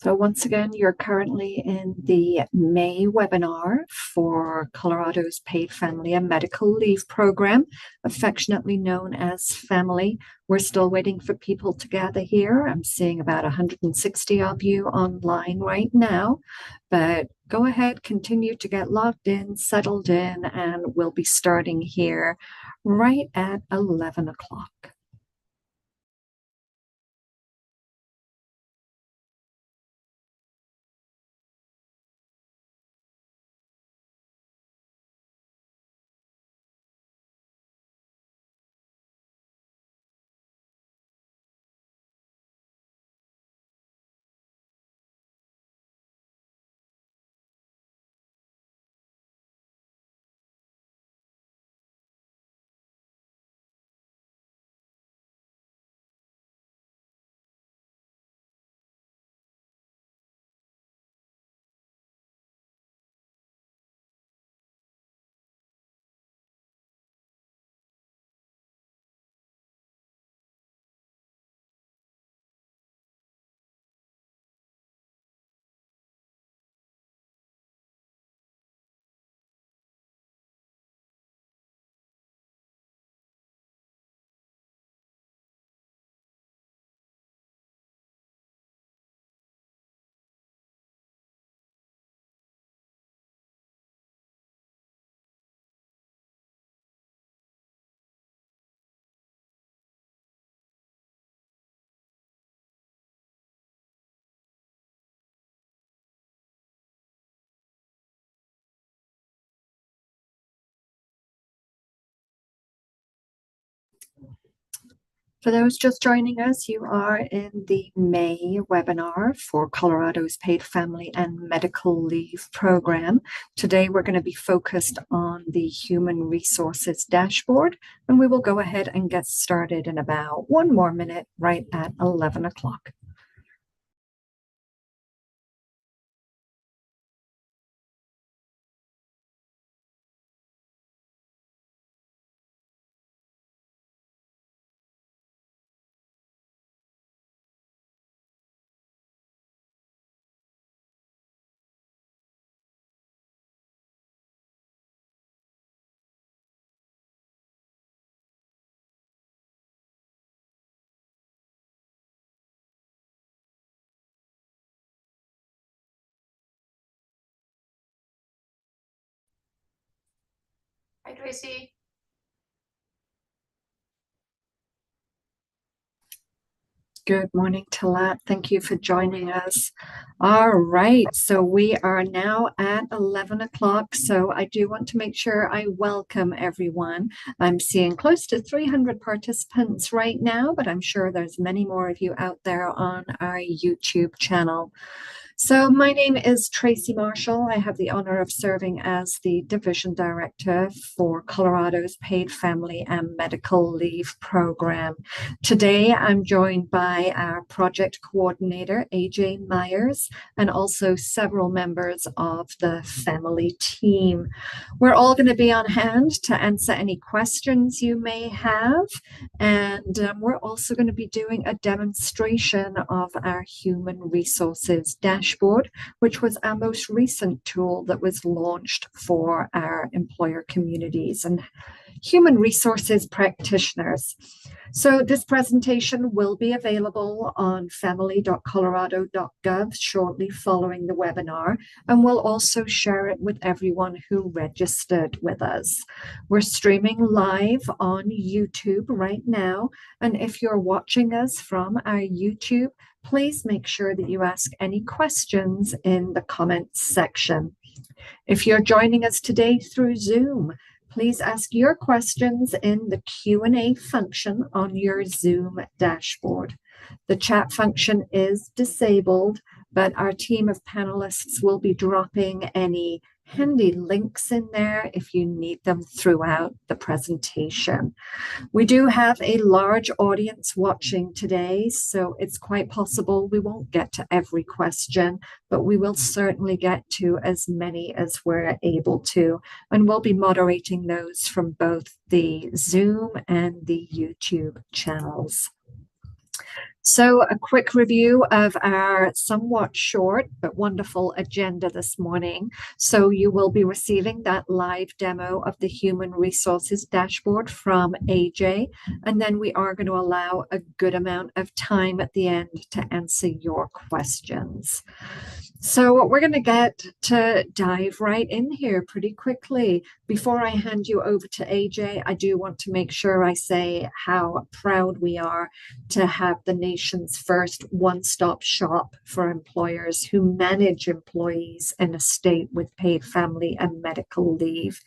So once again, you're currently in the May webinar for Colorado's Paid Family and Medical Leave Program, affectionately known as FAMLI. We're still waiting for people to gather here. I'm seeing about 160 of you online right now, but go ahead, continue to get logged in, settled in, and we'll be starting here right at 11 o'clock. For those just joining us, you are in the May webinar for Colorado's Paid Family and Medical Leave Program. Today, we're going to be focused on the Human Resources Dashboard, and we will go ahead and get started in about one more minute, right at 11 o'clock. Hi, Tracy. Good morning, Talat. Thank you for joining us. All right, so we are now at 11 o'clock. So I do want to make sure I welcome everyone. I'm seeing close to 300 participants right now, but I'm sure there's many more of you out there on our YouTube channel. So my name is Tracy Marshall. I have the honor of serving as the Division Director for Colorado's Paid Family and Medical Leave Program. Today, I'm joined by our Project Coordinator, AJ Myers, and also several members of the FAMLI team. We're all going to be on hand to answer any questions you may have, and we're also going to be doing a demonstration of our Human Resources Dashboard, which was our most recent tool that was launched for our employer communities and human resources practitioners. So this presentation will be available on family.colorado.gov shortly following the webinar, and we'll also share it with everyone who registered with us. We're streaming live on YouTube right now, and if you're watching us from our YouTube, please make sure that you ask any questions in the comments section. If you're joining us today through Zoom, please ask your questions in the Q&A function on your Zoom dashboard. The chat function is disabled, but our team of panelists will be dropping any handy links in there if you need them throughout the presentation. We do have a large audience watching today, so it's quite possible we won't get to every question, but we will certainly get to as many as we're able to, and we'll be moderating those from both the Zoom and the YouTube channels. So, a quick review of our somewhat short but wonderful agenda this morning. So, you will be receiving that live demo of the Human Resources Dashboard from AJ, and then we are going to allow a good amount of time at the end to answer your questions. So we're going to get to dive right in here pretty quickly. Before I hand you over to AJ, I do want to make sure I say how proud we are to have the nation's first one-stop shop for employers who manage employees in a state with paid family and medical leave.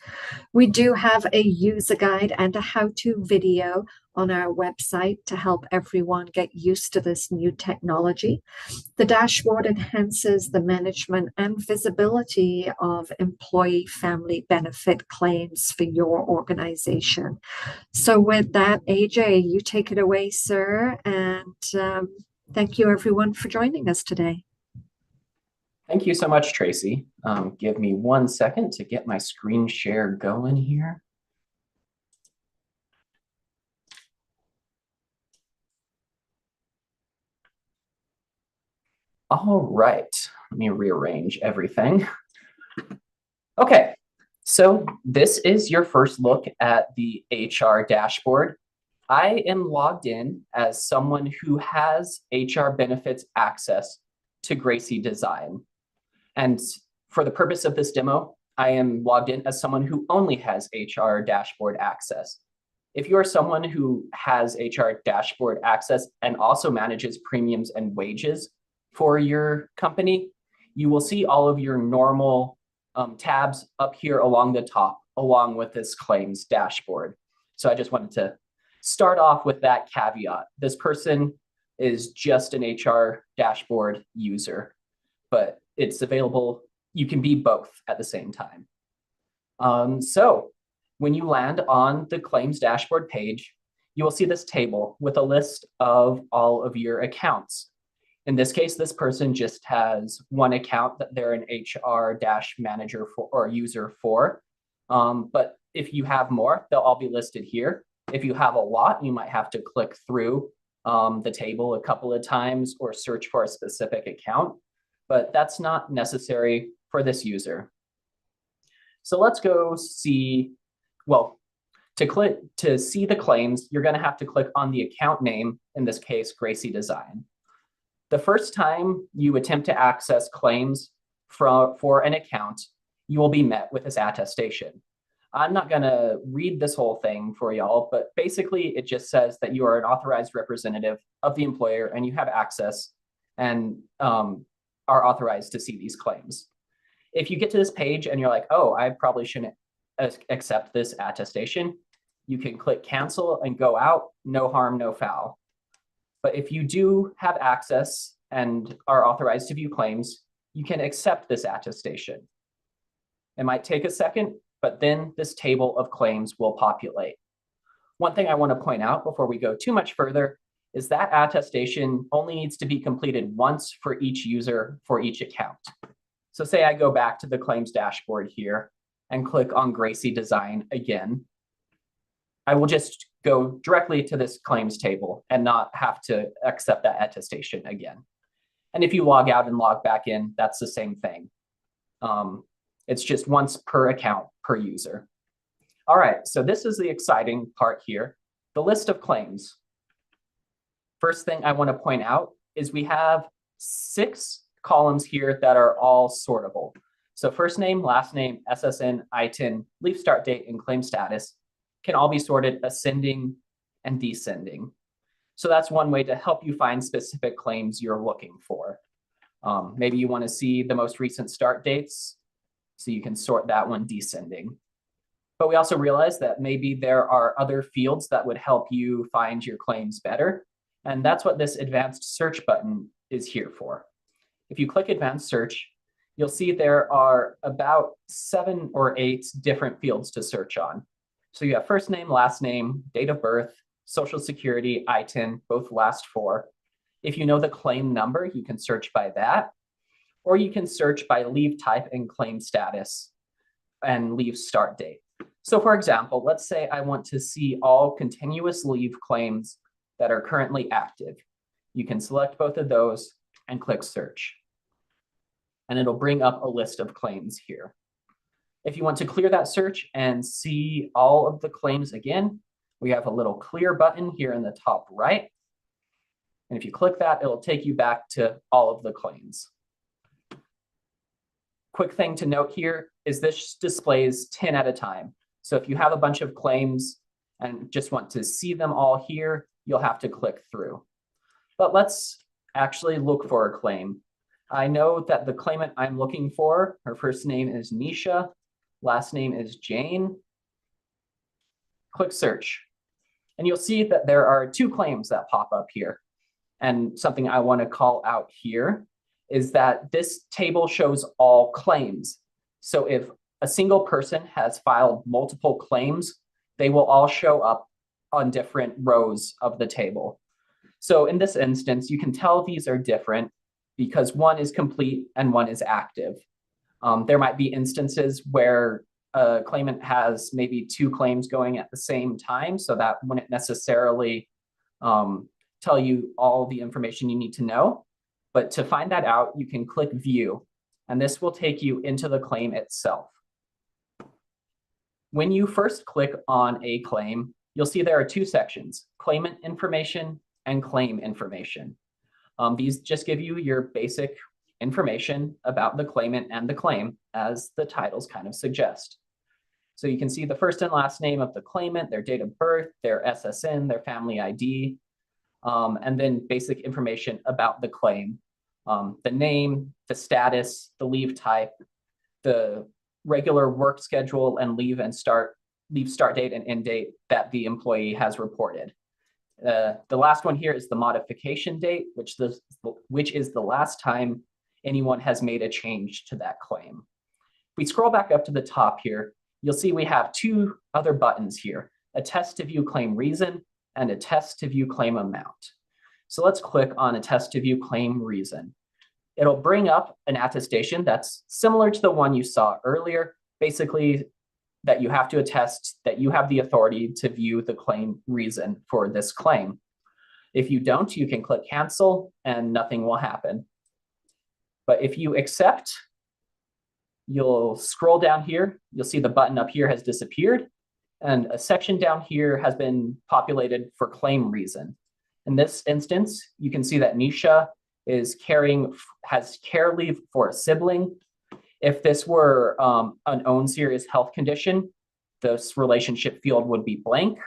We do have a user guide and a how-to video on our website to help everyone get used to this new technology. The dashboard enhances the management and visibility of employee family benefit claims for your organization. So, with that, AJ, you take it away, sir. And thank you, everyone, for joining us today. Thank you so much, Tracy. Give me 1 second to get my screen share going here. All right, let me rearrange everything. Okay, so this is your first look at the HR dashboard. I am logged in as someone who has HR benefits access to Gracie Design. And for the purpose of this demo, I am logged in as someone who only has HR dashboard access. If you are someone who has HR dashboard access and also manages premiums and wages for your company, you will see all of your normal tabs up here along the top, along with this claims dashboard. So I just wanted to start off with that caveat. This person is just an HR dashboard user, but it's available. You can be both at the same time. So when you land on the claims dashboard page, you will see this table with a list of all of your accounts. In this case, this person just has one account that they're an HR manager for or user for. But if you have more, they'll all be listed here. If you have a lot, you might have to click through the table a couple of times or search for a specific account, but that's not necessary for this user. So let's go see, well, to see the claims, you're going to have to click on the account name, in this case, Gracie Design. The first time you attempt to access claims for an account, you will be met with this attestation. I'm not going to read this whole thing for y'all, but basically it just says that you are an authorized representative of the employer and you have access and are authorized to see these claims. If you get to this page and you're like, oh, I probably shouldn't accept this attestation, you can click cancel and go out, no harm, no foul. But if you do have access and are authorized to view claims, you can accept this attestation. It might take a second, but then this table of claims will populate. One thing I want to point out before we go too much further is that attestation only needs to be completed once for each user for each account. So say I go back to the claims dashboard here and click on Gracie Design again. I will just go directly to this claims table and not have to accept that attestation again. And if you log out and log back in, that's the same thing. It's just once per account per user. All right, so this is the exciting part here, the list of claims. First thing I want to point out is we have 6 columns here that are all sortable. So first name, last name, SSN, ITIN, leave start date, and claim status can all be sorted ascending and descending. So that's one way to help you find specific claims you're looking for. Maybe you want to see the most recent start dates, so you can sort that one descending. But we also realize that maybe there are other fields that would help you find your claims better. And that's what this advanced search button is here for. If you click advanced search, you'll see there are about 7 or 8 different fields to search on. So you have first name, last name, date of birth, social security, ITIN, both last 4. If you know the claim number, you can search by that, or you can search by leave type and claim status and leave start date. So for example, let's say I want to see all continuous leave claims that are currently active. You can select both of those and click search. And it'll bring up a list of claims here. If you want to clear that search and see all of the claims again, we have a little clear button here in the top right. And if you click that, it'll take you back to all of the claims. Quick thing to note here is this displays 10 at a time. So if you have a bunch of claims and just want to see them all here, you'll have to click through. But let's actually look for a claim. I know that the claimant I'm looking for, her first name is Nisha, last name is Jane. Click search. And you'll see that there are two claims that pop up here. And something I want to call out here is that this table shows all claims. So if a single person has filed multiple claims, they will all show up on different rows of the table. So in this instance, you can tell these are different because one is complete and one is active. There might be instances where a claimant has maybe two claims going at the same time, so that wouldn't necessarily tell you all the information you need to know. But to find that out, you can click View, and this will take you into the claim itself. When you first click on a claim, you'll see there are two sections, claimant information and claim information. These just give you your basic information about the claimant and the claim, as the titles kind of suggest. So you can see the first and last name of the claimant, their date of birth, their SSN, their family ID, and then basic information about the claim, the name, the status, the leave type, the regular work schedule and leave start date and end date that the employee has reported. The last one here is the modification date, which is the last time anyone has made a change to that claim. If we scroll back up to the top here, you'll see we have two other buttons here, a test to view claim reason and a test to view claim amount. So let's click on a test to view claim reason. It'll bring up an attestation that's similar to the one you saw earlier, basically that you have to attest that you have the authority to view the claim reason for this claim. If you don't, you can click cancel and nothing will happen. But if you accept, you'll scroll down here. You'll see the button up here has disappeared and a section down here has been populated for claim reason. In this instance, you can see that Nisha has care leave for a sibling. If this were an own serious health condition, this relationship field would be blank.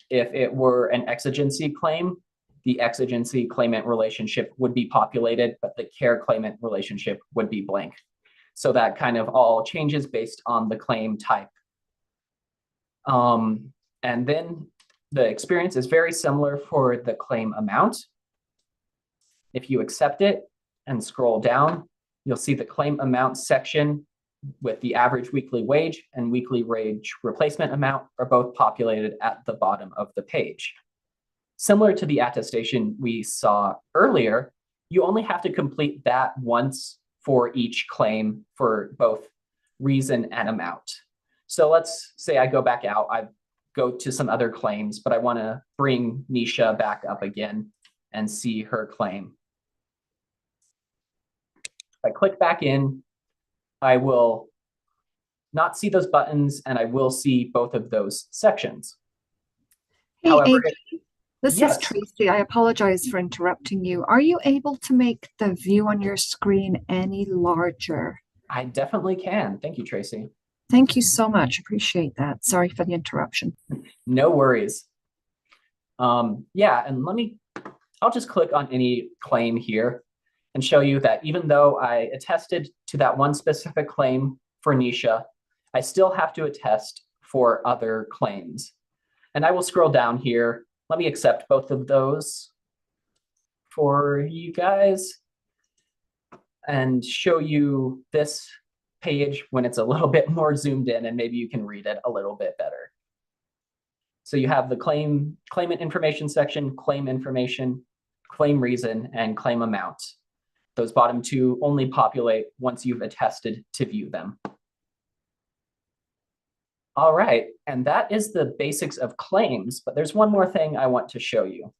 If it were an exigency claim, the exigency claimant relationship would be populated, but the care claimant relationship would be blank. So that kind of all changes based on the claim type. And then the experience is very similar for the claim amount. If you accept it and scroll down, you'll see the claim amount section with the average weekly wage and weekly wage replacement amount are both populated at the bottom of the page. Similar to the attestation we saw earlier, you only have to complete that once for each claim for both reason and amount. So let's say I go back out, I go to some other claims, but I want to bring Nisha back up again and see her claim. If I click back in, I will not see those buttons and I will see both of those sections. Hey, However, AJ, this yes, is Tracy. I apologize for interrupting you. Are you able to make the view on your screen any larger? I definitely can. Thank you, Tracy. Thank you so much. Appreciate that. Sorry for the interruption. No worries. Yeah, and I'll just click on any claim here and show you that even though I attested to that one specific claim for Nisha, I still have to attest for other claims. And I will scroll down here. Let me accept both of those for you guys and show you this page when it's a little bit more zoomed in and maybe you can read it a little bit better. So you have the claimant information section, claim information, claim reason, and claim amount. Those bottom two only populate once you've attested to view them. All right, and that is the basics of claims, but there's one more thing I want to show you.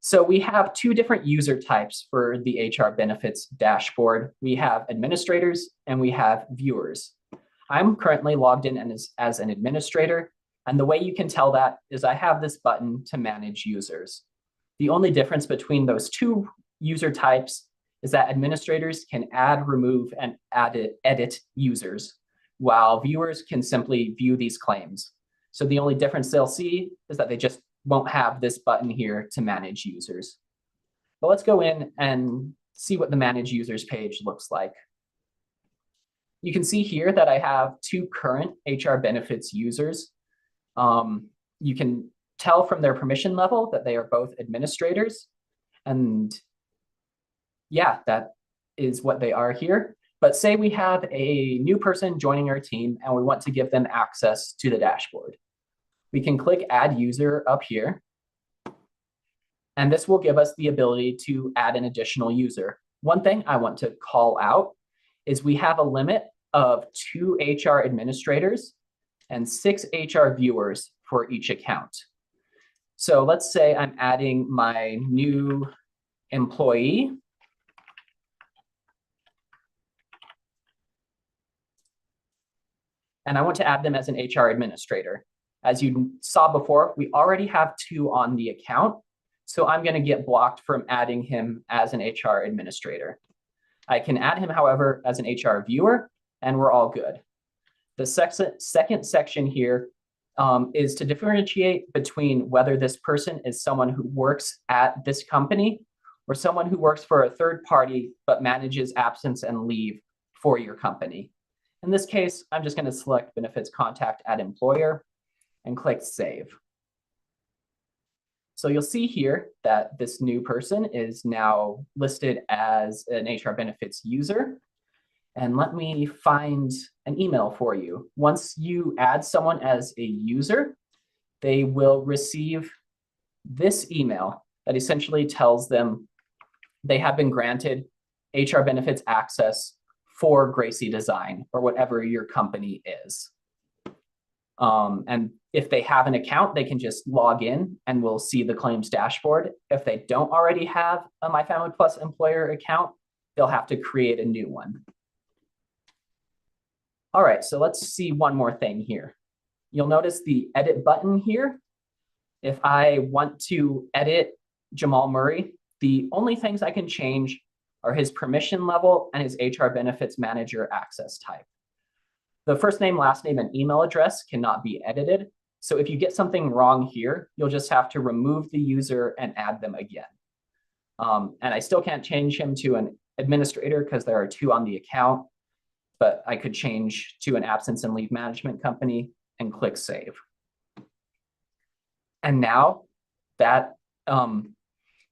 So we have two different user types for the HR benefits dashboard. We have administrators and we have viewers. I'm currently logged in as an administrator, and the way you can tell that is I have this button to manage users. The only difference between those two user types is that administrators can add, remove, and edit users, while viewers can simply view these claims. So the only difference they'll see is that they just won't have this button here to manage users. But let's go in and see what the manage users page looks like. You can see here that I have two current HR benefits users. You can tell from their permission level that they are both administrators. And yeah, that is what they are here. But say we have a new person joining our team and we want to give them access to the dashboard. We can click Add User up here. And this will give us the ability to add an additional user. One thing I want to call out is we have a limit of 2 HR administrators and 6 HR viewers for each account. So let's say I'm adding my new employee. And I want to add them as an HR administrator. As you saw before, we already have 2 on the account. So I'm going to get blocked from adding him as an HR administrator. I can add him, however, as an HR viewer, and we're all good. The second section here is to differentiate between whether this person is someone who works at this company or someone who works for a third party but manages absence and leave for your company. In this case, I'm just going to select Benefits Contact at Employer and click Save. So you'll see here that this new person is now listed as an HR benefits user. And let me find an email for you. Once you add someone as a user, they will receive this email that essentially tells them they have been granted HR benefits access for Gracie Design or whatever your company is. And if they have an account, they can just log in and we'll see the claims dashboard. If they don't already have a My Family Plus employer account, they'll have to create a new one. All right, so let's see one more thing here. You'll notice the edit button here. If I want to edit Jamal Murray, the only things I can change are his permission level and his HR benefits manager access type. The first name, last name, and email address cannot be edited. So if you get something wrong here, you'll just have to remove the user and add them again. And I still can't change him to an administrator because there are 2 on the account, but I could change to an absence and leave management company and click Save. And now that,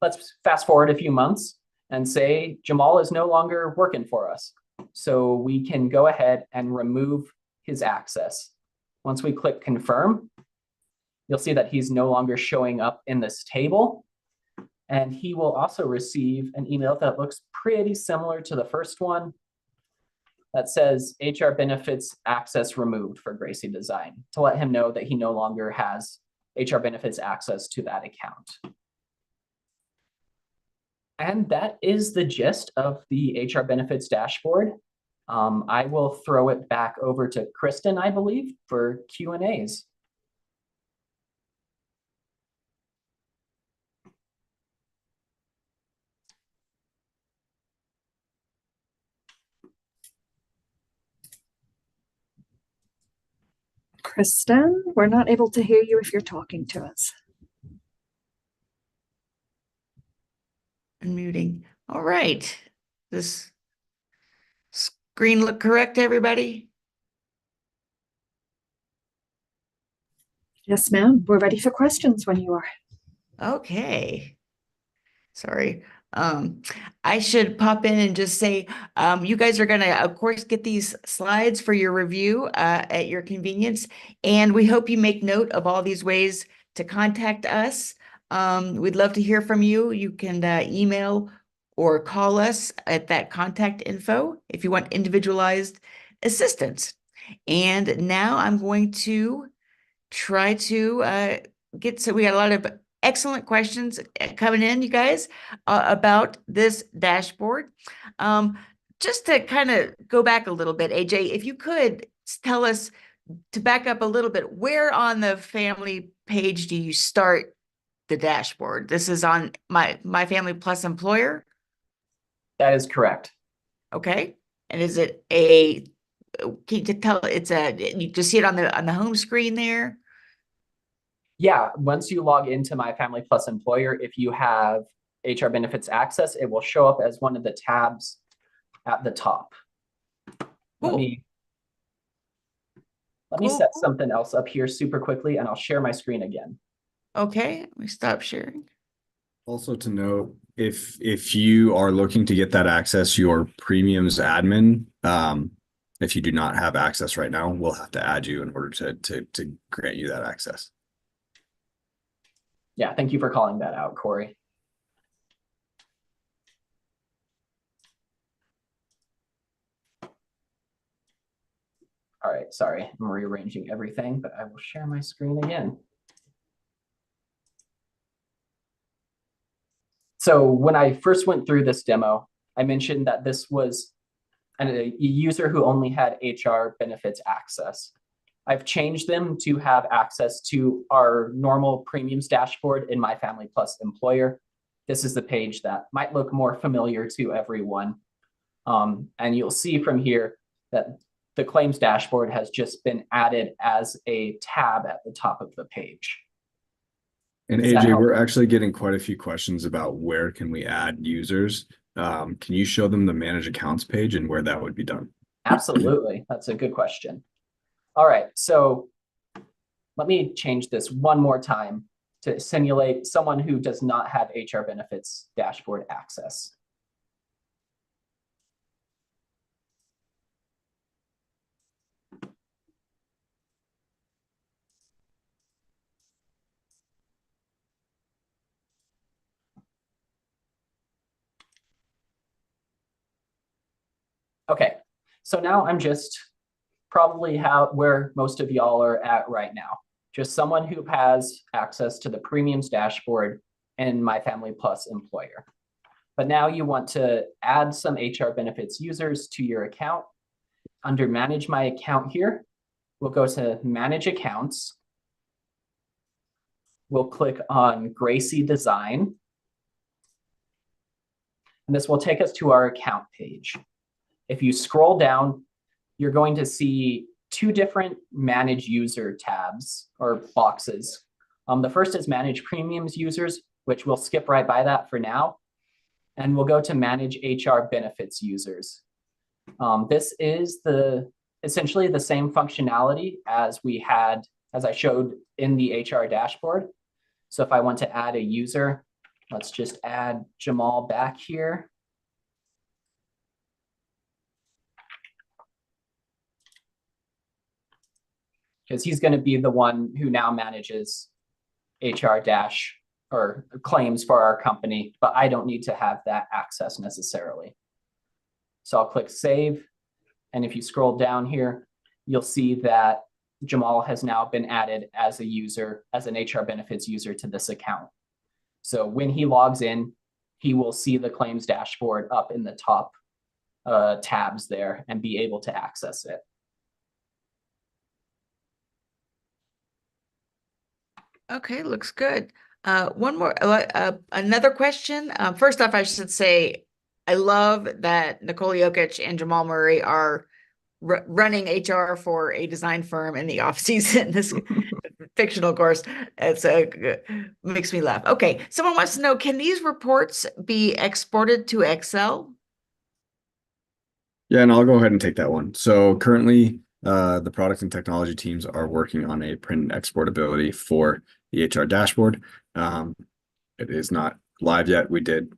let's fast forward a few months and say Jamal is no longer working for us. So we can go ahead and remove his access. Once we click confirm, you'll see that he's no longer showing up in this table. And he will also receive an email that looks pretty similar to the first one that says HR benefits access removed for Gracie Design to let him know that he no longer has HR benefits access to that account. And that is the gist of the HR benefits dashboard. I will throw it back over to Kristen, I believe, for Q&As. Kristen, we're not able to hear you if you're talking to us. Unmuting. All right. This screen look correct, everybody? Yes, ma'am. We're ready for questions when you are. Okay. Sorry. I should pop in and just say, you guys are going to, of course, get these slides for your review at your convenience. And we hope you make note of all these ways to contact us. We'd love to hear from you. You can email or call us at that contact info if you want individualized assistance. And now I'm going to try to so we got a lot of excellent questions coming in, you guys, about this dashboard. Just to kind of go back a little bit, AJ, if you could tell us, to back up a little bit, where on the family page do you start the dashboard? This is on my family plus employer. That is correct. Okay. And is it a, can you tell, it's a, you just see it on the home screen there? Yeah, once you log into My Family Plus Employer, if you have HR benefits access, it will show up as one of the tabs at the top. Let Cool. me Cool. set something else up here super quickly, and I'll share my screen again. Okay, let me stop sharing. Also to note, if you are looking to get that access, your premiums admin, if you do not have access right now, we'll have to add you in order to grant you that access. Yeah, thank you for calling that out, Corey. All right, sorry, I'm rearranging everything, but I will share my screen again. So when I first went through this demo, I mentioned that this was a user who only had HR benefits access. I've changed them to have access to our normal premiums dashboard in My Family Plus Employer. This is the page that might look more familiar to everyone. And you'll see from here that the claims dashboard has just been added as a tab at the top of the page. And AJ, we're actually getting quite a few questions about where can we add users. Can you show them the manage accounts page and where that would be done? Absolutely, that's a good question. All right, so let me change this one more time to simulate someone who does not have HR benefits dashboard access. Okay, so now I'm just probably where most of y'all are at right now. Just someone who has access to the premiums dashboard and My Family Plus Employer. But now you want to add some HR benefits users to your account. Under Manage My Account here, we'll go to Manage Accounts. We'll click on Gracie Design. And this will take us to our account page. If you scroll down, you're going to see two different Manage User tabs or boxes. The first is Manage Premiums Users, which we'll skip right by that for now. And we'll go to Manage HR Benefits Users. This is essentially the same functionality as I showed in the HR dashboard. So if I want to add a user, let's just add Jamal back here. Because he's going to be the one who now manages HR or claims for our company, but I don't need to have that access necessarily. So I'll click Save. And if you scroll down here, you'll see that Jamal has now been added as a user, as an HR benefits user to this account. So when he logs in, he will see the claims dashboard up in the top tabs there and be able to access it. Okay, looks good. One more, another question. First off, I should say, I love that Nicole Jokic and Jamal Murray are running HR for a design firm in the off season. This fictional course, it's makes me laugh. Okay, someone wants to know, can these reports be exported to Excel? Yeah, and I'll go ahead and take that one. So currently, the product and technology teams are working on a print and exportability for the HR dashboard. It is not live yet. We did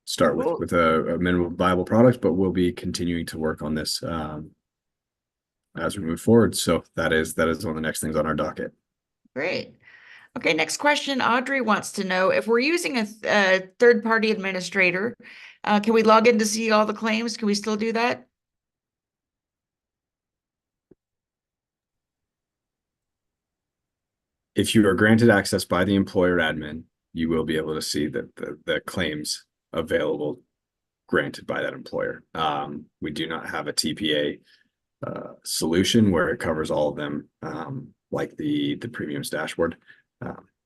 start with a minimum viable product, but we'll be continuing to work on this as we move forward. So that is one of the next things on our docket. Great. Okay, next question. Audrey wants to know, if we're using a third-party administrator, can we log in to see all the claims? Can we still do that? if you are granted access by the employer admin, you will be able to see that the claims available granted by that employer. We do not have a TPA solution where it covers all of them, like the premiums dashboard,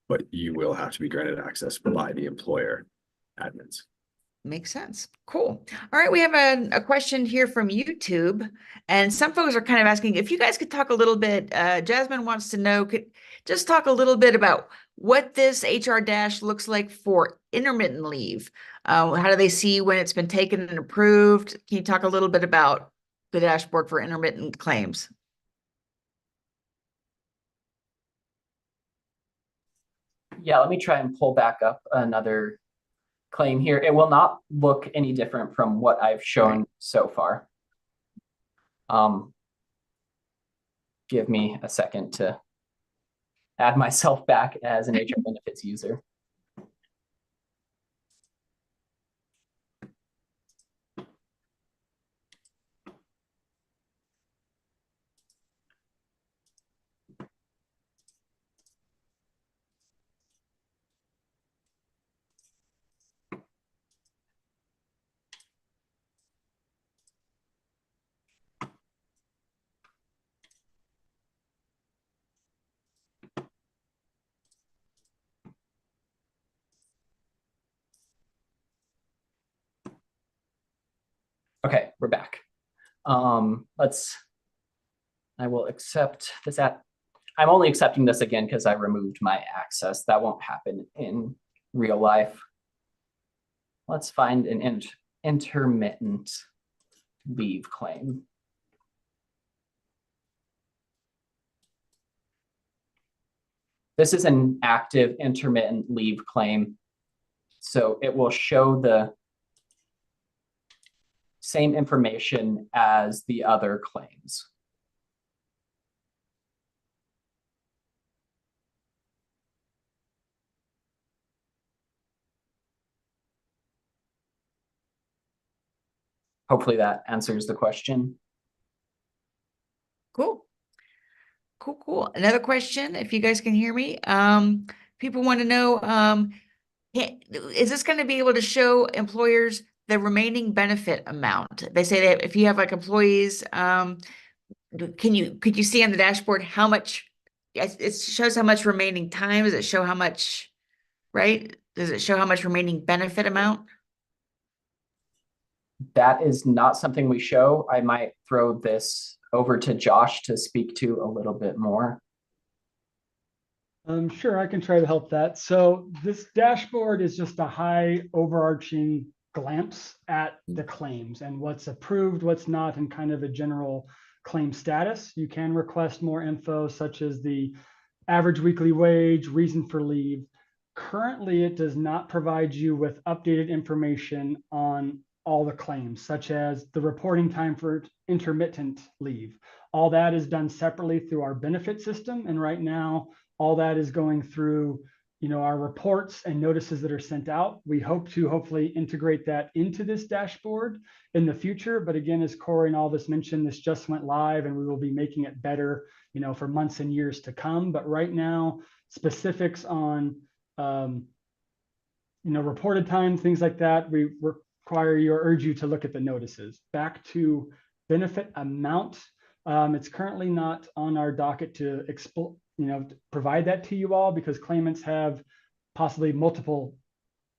but you will have to be granted access by the employer admins. Makes sense. Cool. All right, we have a question here from YouTube, and some folks are kind of asking if you guys could talk a little bit. Jasmine wants to know, could just talk a little bit about what this HR dash looks like for intermittent leave. How do they see when it's been taken and approved? Can you talk a little bit about the dashboard for intermittent claims? Yeah, let me try and pull back up another claim here. It will not look any different from what I've shown so far. Give me a second to add myself back as an HR benefits user. Okay, we're back. I will accept this app. I'm only accepting this again because I removed my access. That won't happen in real life. Let's find an intermittent leave claim. This is an active intermittent leave claim. So it will show the same information as the other claims. Hopefully that answers the question. Cool. Cool. Another question, if you guys can hear me. People want to know, is this going to be able to show employers the remaining benefit amount? They say that if you have like employees, could you see on the dashboard how much? It shows how much remaining time. Does it show how much, right? Does it show how much remaining benefit amount? That is not something we show. I might throw this over to Josh to speak to a little bit more. Sure, I can try to help that. So this dashboard is just a high overarching glance at the claims and what's approved, what's not, and kind of a general claim status. You can request more info, such as the average weekly wage, reason for leave. Currently, it does not provide you with updated information on all the claims, such as the reporting time for intermittent leave. All that is done separately through our benefit system. And right now, all that is going through, our reports and notices that are sent out. We hope to hopefully integrate that into this dashboard in the future. But again, as Corey and Aldous mentioned, this just went live and we will be making it better, for months and years to come. But right now, specifics on, reported time, things like that, we require you or urge you to look at the notices. Back to benefit amount. It's currently not on our docket to provide that to you all because claimants have possibly multiple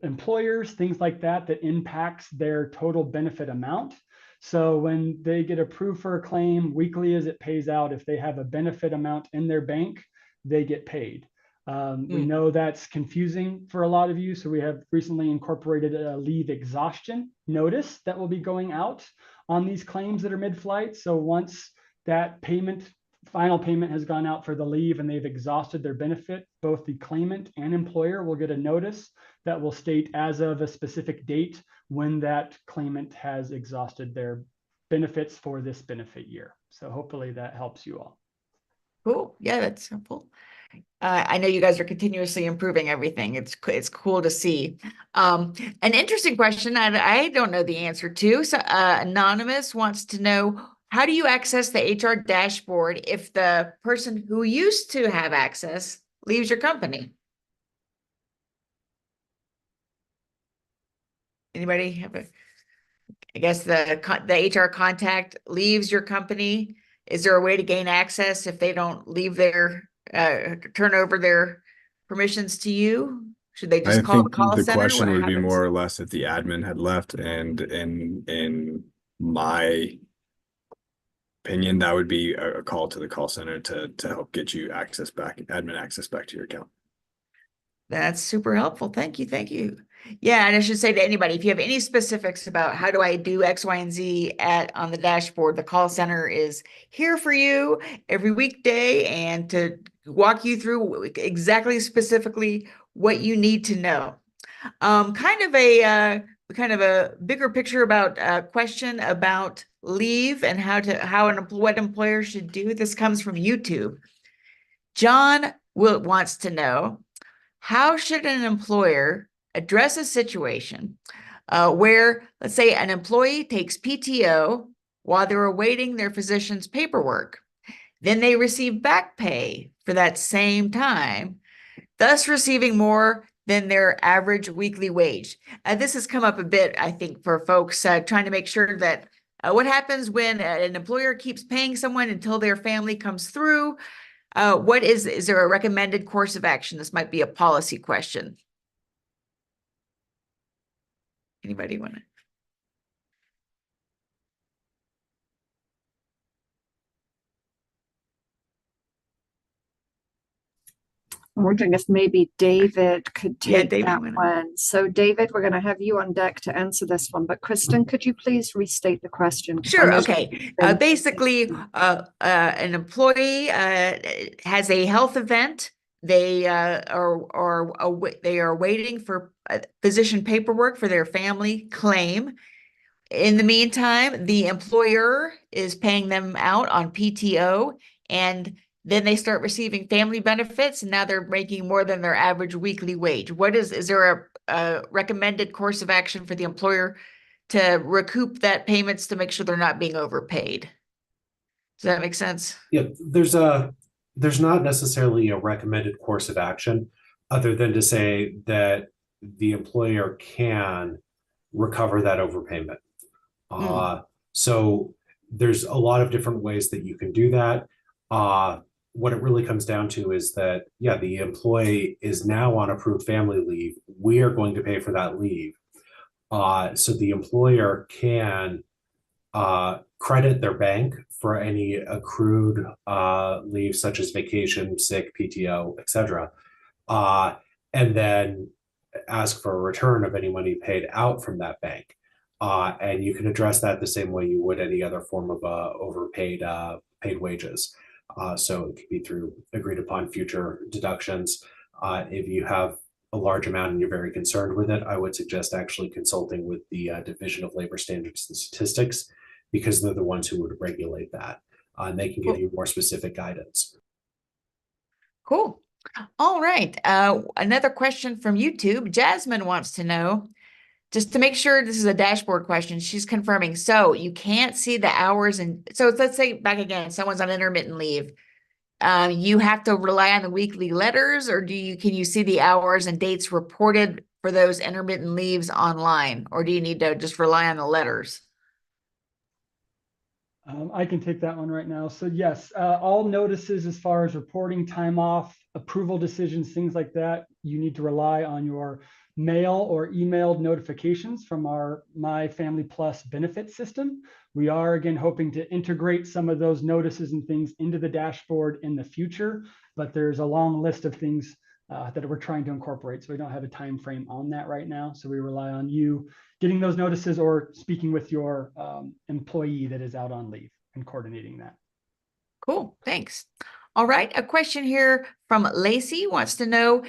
employers, things like that impacts their total benefit amount. So when they get approved for a claim weekly as it pays out, if they have a benefit amount in their bank, they get paid. We know that's confusing for a lot of you. So we have recently incorporated a leave exhaustion notice that will be going out on these claims that are mid-flight. So once that final payment has gone out for the leave and they've exhausted their benefit, both the claimant and employer will get a notice that will state as of a specific date when that claimant has exhausted their benefits for this benefit year. So hopefully that helps you all. Cool. Yeah, that's simple. I know you guys are continuously improving everything. It's cool to see. An interesting question I don't know the answer to. So Anonymous wants to know, how do you access the HR dashboard if the person who used to have access leaves your company? Anybody have a, I guess the HR contact leaves your company. Is there a way to gain access if they don't leave their, turn over their permissions to you? Should they I just call the think call the center? question What would be happens? more or less if the admin had left, and in my opinion, that would be a call to the call center to help get you access back, admin access back to your account. That's super helpful. Thank you. Thank you. Yeah, and I should say to anybody, if you have any specifics about how do I do X, Y, and Z on the dashboard, the call center is here for you every weekday and to walk you through exactly specifically what you need to know. Kind of a bigger picture about question about leave and what employers should do. This comes from YouTube. John wants to know, how should an employer address a situation where, let's say, an employee takes PTO while they're awaiting their physician's paperwork? Then they receive back pay for that same time, thus receiving more than their average weekly wage. This has come up a bit, I think, for folks trying to make sure that what happens when an employer keeps paying someone until their family comes through? Is there a recommended course of action? This might be a policy question. Anybody want to? I'm wondering if maybe David could Yeah, take David, that one. So David, we're going to have you on deck to answer this one. But Kristen, could you please restate the question? 'Cause I Sure. know Okay. been- Basically, an employee has a health event. They they are waiting for physician paperwork for their family claim. In the meantime, the employer is paying them out on PTO, and then they start receiving family benefits, and now they're making more than their average weekly wage. Is there a recommended course of action for the employer to recoup that payments to make sure they're not being overpaid? Does that make sense? Yeah, there's not necessarily a recommended course of action other than to say that the employer can recover that overpayment. So there's a lot of different ways that you can do that. What it really comes down to is that, yeah, the employee is now on approved family leave. We are going to pay for that leave. So the employer can credit their bank for any accrued leave, such as vacation, sick, PTO, etc., and then ask for a return of any money paid out from that bank. And you can address that the same way you would any other form of overpaid paid wages. So it could be through agreed upon future deductions. If you have a large amount and you're very concerned with it, I would suggest actually consulting with the Division of Labor Standards and Statistics, because they're the ones who would regulate that. And they can give you more specific guidance. Cool. All right. Another question from YouTube. Jasmine wants to know, just to make sure this is a dashboard question, she's confirming. So you can't see the hours. And so let's say back again, someone's on intermittent leave. You have to rely on the weekly letters, or can you see the hours and dates reported for those intermittent leaves online, or do you need to just rely on the letters? I can take that one right now. So yes, all notices as far as reporting time off, approval decisions, things like that, you need to rely on your mail or emailed notifications from our My Family Plus benefit system. We are again hoping to integrate some of those notices and things into the dashboard in the future, but there's a long list of things that we're trying to incorporate. So we don't have a time frame on that right now. So we rely on you getting those notices or speaking with your employee that is out on leave and coordinating that. Cool, thanks. All right, a question here from Lacey wants to know,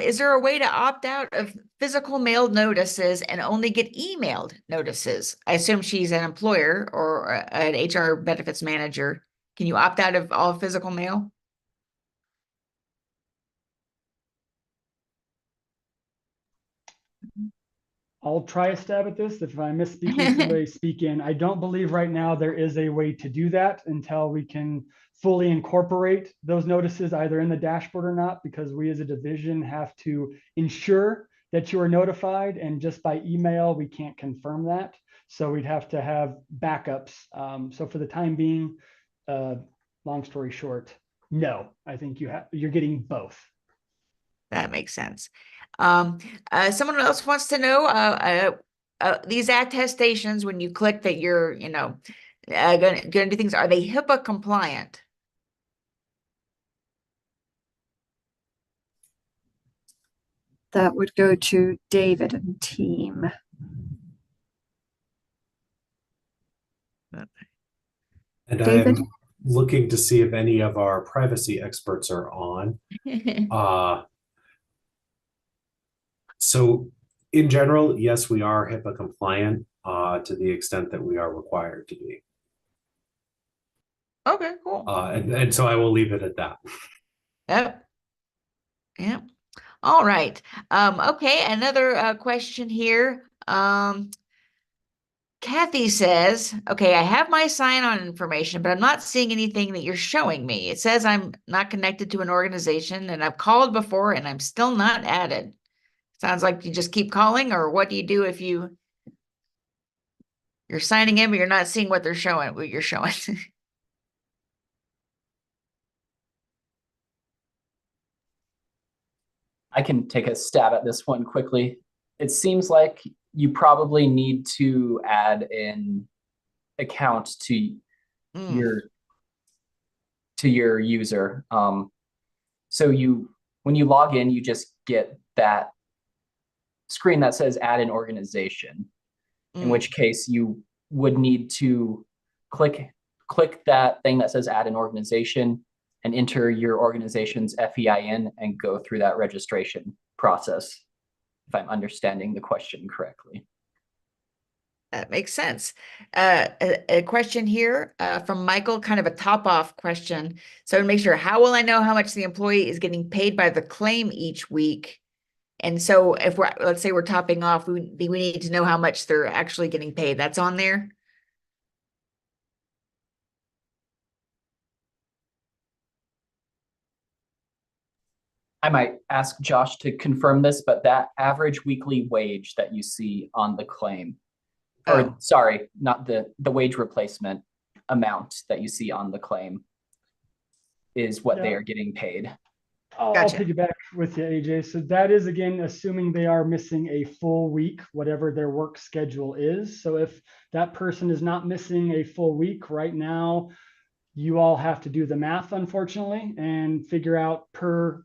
is there a way to opt out of physical mailed notices and only get emailed notices? I assume she's an employer or an HR benefits manager. Can you opt out of all physical mail? I'll try a stab at this. If I miss speaking, somebody speak in. I don't believe right now there is a way to do that until we can fully incorporate those notices either in the dashboard or not, because we as a division have to ensure that you are notified, and just by email, we can't confirm that. So we'd have to have backups. So for the time being, long story short, no, I think you're getting both. That makes sense. Someone else wants to know, these attestations, when you click that you're, gonna do things, are they HIPAA compliant? That would go to David and team. And David? I'm looking to see if any of our privacy experts are on. So in general, yes, we are HIPAA compliant to the extent that we are required to be. Okay, cool. And so I will leave it at that. Yep. Yep. All right. Okay, another question here. Kathy says, okay, I have my sign-on information, but I'm not seeing anything that you're showing me. It says I'm not connected to an organization, and I've called before and I'm still not added. Sounds like you just keep calling, or what do you do if you're signing in, but you're not seeing what they're showing, what you're showing? I can take a stab at this one quickly. It seems like you probably need to add an account to your user. So when you log in, you just get that screen that says add an organization, in which case you would need to click that thing that says add an organization and enter your organization's FEIN and go through that registration process, if I'm understanding the question correctly. That makes sense. A question here from Michael, kind of a top-off question. So to make sure, how will I know how much the employee is getting paid by the claim each week? And so if let's say we're topping off, we need to know how much they're actually getting paid. That's on there? I might ask Josh to confirm this, but that average weekly wage that you see on the claim, or sorry, not the wage replacement amount that you see on the claim, is what they are getting paid. I'll piggyback with you, AJ. So that is, again, assuming they are missing a full week, whatever their work schedule is. So if that person is not missing a full week right now, you all have to do the math, unfortunately, and figure out per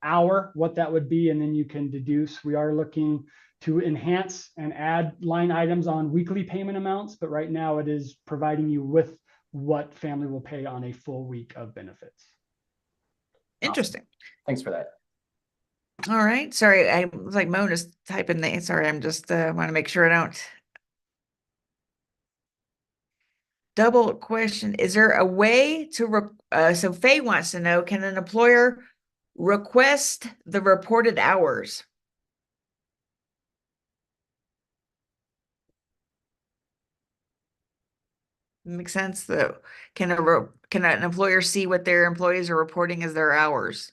hour what that would be, and then you can deduce. We are looking to enhance and add line items on weekly payment amounts, but right now it is providing you with what family will pay on a full week of benefits. Interesting. Awesome. Thanks for that. All right. Sorry, I was like Mona's typing the. Sorry, I'm just want to make sure I don't. Double question. Is there a way to, so Faye wants to know, can an employer request the reported hours? Makes sense though. Can an employer see what their employees are reporting as their hours?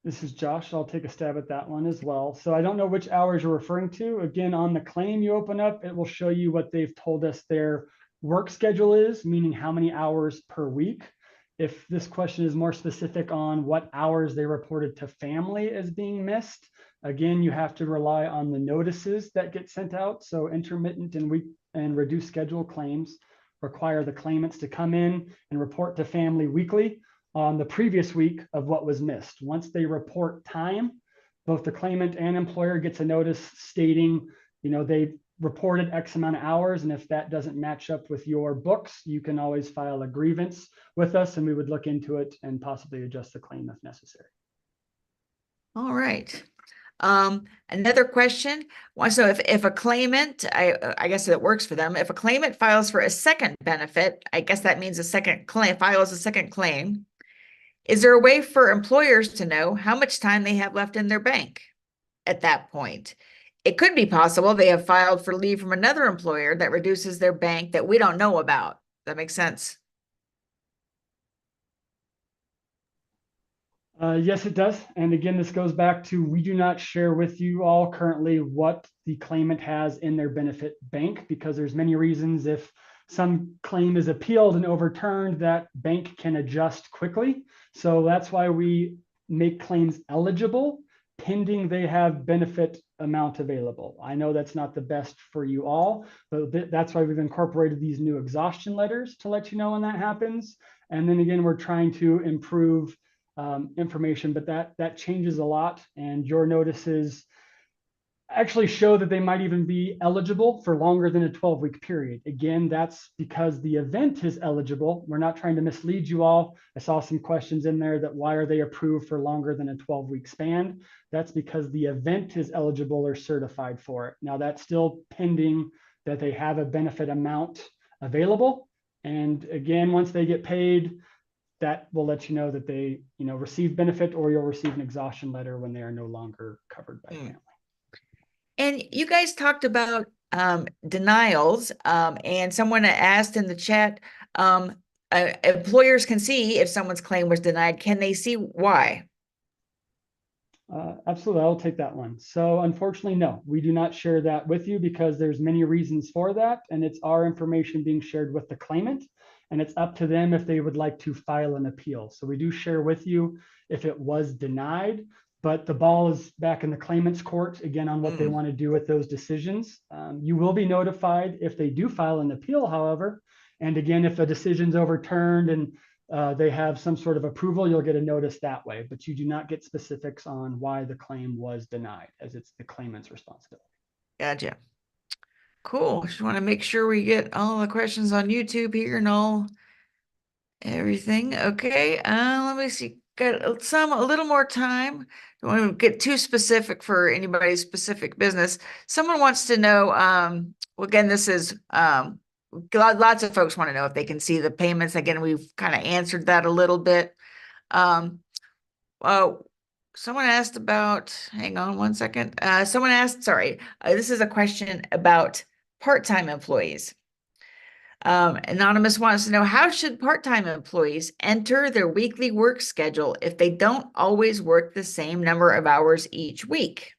This is Josh. I'll take a stab at that one as well. So I don't know which hours you're referring to. Again, on the claim you open up, it will show you what they've told us their work schedule is, meaning how many hours per week. If this question is more specific on what hours they reported to family as being missed, again, you have to rely on the notices that get sent out. So intermittent and reduced schedule claims require the claimants to come in and report to family weekly on the previous week of what was missed. Once they report time, both the claimant and employer gets a notice stating, they reported X amount of hours. And if that doesn't match up with your books, you can always file a grievance with us and we would look into it and possibly adjust the claim if necessary. All right. Another question. So if a claimant, I guess it works for them. If a claimant files for a second benefit, I guess that means a second claim, files a second claim. Is there a way for employers to know how much time they have left in their bank at that point? It could be possible they have filed for leave from another employer that reduces their bank that we don't know about. That makes sense. Yes, it does. And again, this goes back to, we do not share with you all currently what the claimant has in their benefit bank, because there's many reasons. If some claim is appealed and overturned, that bank can adjust quickly. So that's why we make claims eligible pending they have benefit amount available. I know that's not the best for you all, but that's why we've incorporated these new exhaustion letters to let you know when that happens. And then again, we're trying to improve information, but that changes a lot. And your notices actually show that they might even be eligible for longer than a 12-week period. Again, that's because the event is eligible. We're not trying to mislead you all. I saw some questions in there that why are they approved for longer than a 12-week span? That's because the event is eligible or certified for it. Now, that's still pending that they have a benefit amount available. And again, once they get paid, that will let you know that they, receive benefit, or you'll receive an exhaustion letter when they are no longer covered by family. And you guys talked about denials, and someone asked in the chat, employers can see if someone's claim was denied. Can they see why? Absolutely, I'll take that one. So unfortunately, no, we do not share that with you because there's many reasons for that, and it's our information being shared with the claimant, and it's up to them if they would like to file an appeal. So we do share with you if it was denied, but the ball is back in the claimant's court again on what they want to do with those decisions. You will be notified if they do file an appeal, however, and again, if a decision's overturned and they have some sort of approval, you'll get a notice that way, but you do not get specifics on why the claim was denied, as it's the claimant's responsibility. Gotcha. Cool. Just want to make sure we get all the questions on YouTube here and everything. Okay. Let me see. Got a little more time. Don't want to get too specific for anybody's specific business. Someone wants to know, well, again, this is, lots of folks want to know if they can see the payments. Again, we've kind of answered that a little bit. Someone asked about, hang on one second. Someone asked, sorry, this is a question about part-time employees. Anonymous wants to know, how should part-time employees enter their weekly work schedule if they don't always work the same number of hours each week?